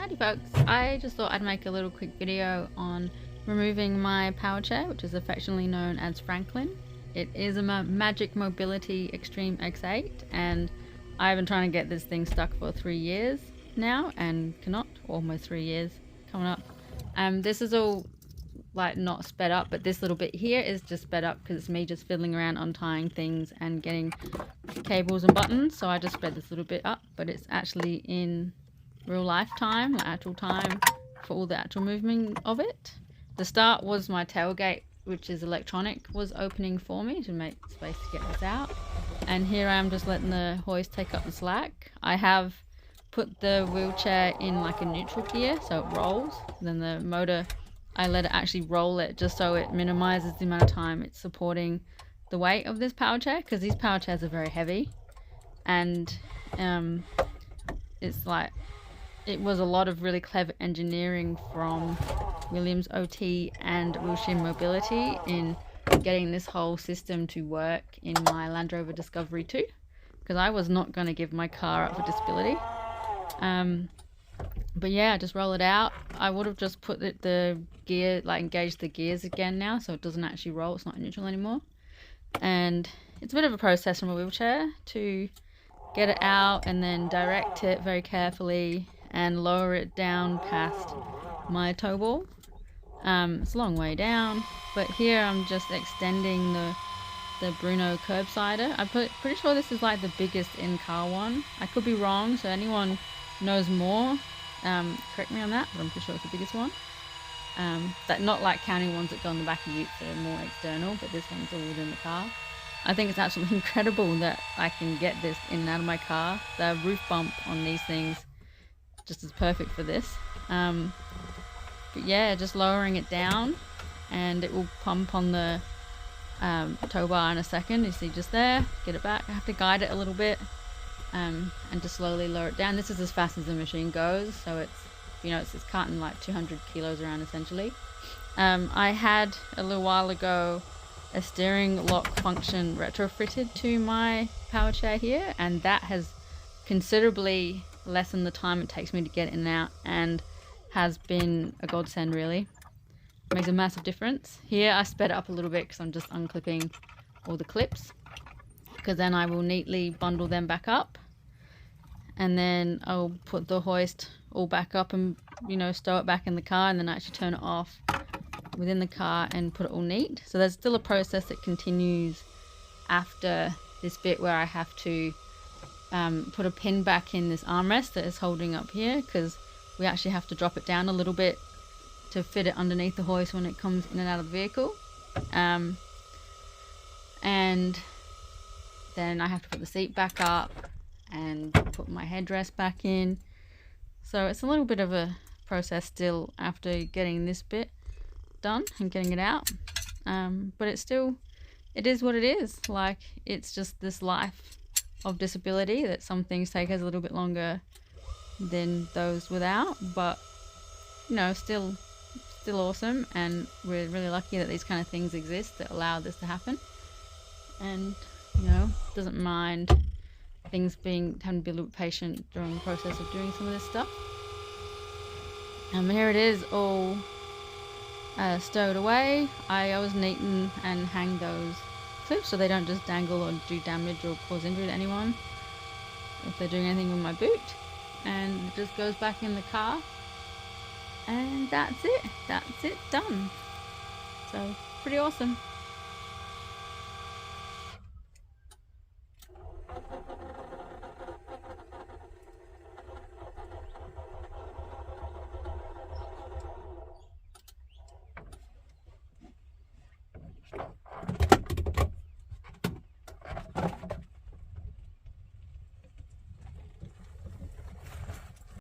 Howdy folks, I just thought I'd make a little quick video on removing my power chair, which is affectionately known as Franklin. It is a Magic Mobility Extreme X8 and I've been trying to get this thing stuck for 3 years now and cannot, almost 3 years coming up. This is all like not sped up, but this little bit here is just sped up because it's me just fiddling around untying things and getting cables and buttons, so I just sped this little bit up, but it's actually in real life time, like actual time for all the actual movement of it. The start was my tailgate, which is electronic, was opening for me to make space to get this out, and here I am just letting the hoist take up the slack. I have put the wheelchair in like a neutral gear so it rolls, then the motor I let it actually roll it just so it minimizes the amount of time it's supporting the weight of this power chair, because these power chairs are very heavy, and it's like it was a lot of really clever engineering from Williams OT and Wheelchair Mobility in getting this whole system to work in my Landrover Discovery 2, because I was not going to give my car up for disability. But yeah, just roll it out. I would have just put the gear, like engaged the gears again now, so it doesn't actually roll, it's not neutral anymore. And it's a bit of a process from a wheelchair to get it out and then direct it very carefully and lower it down past my tow ball. It's a long way down, but here I'm just extending the Bruno Curbsider. I'm pretty sure this is like the biggest in-car one. I could be wrong, so anyone knows more, correct me on that, but I'm pretty sure it's the biggest one. That not like counting ones that go on the back of utes that are more external, but this one's all within the car. I think it's absolutely incredible that I can get this in and out of my car. The roof bump on these things just is perfect for this. But yeah, just lowering it down and it will pump on the tow bar in a second. You see just there, get it back. I have to guide it a little bit and just slowly lower it down. This is as fast as the machine goes, so it's, you know, it's carting like 200 kilos around essentially. I had a little while ago a steering lock function retrofitted to my power chair here, and that has considerably lessened the time it takes me to get in and out and has been a godsend really. It makes a massive difference. Here I sped it up a little bit because I'm just unclipping all the clips, because then I will neatly bundle them back up and then I'll put the hoist all back up and, you know, stow it back in the car, and then actually turn it off within the car and put it all neat. So there's still a process that continues after this bit where I have to put a pin back in this armrest that is holding up here, because we actually have to drop it down a little bit to fit it underneath the hoist when it comes in and out of the vehicle. And then I have to put the seat back up and put my headrest back in. So it's a little bit of a process still after getting this bit done and getting it out. But it is what it is. Like, it's just this life of disability that some things take us a little bit longer than those without, but you know, still awesome, and we're really lucky that these kind of things exist that allow this to happen. And you know, doesn't mind things having to be a little bit patient during the process of doing some of this stuff. And here it is all stowed away. I always neaten and hang those clips so they don't just dangle or do damage or cause injury to anyone if they're doing anything with my boot. And it just goes back in the car, and that's it done. So pretty awesome.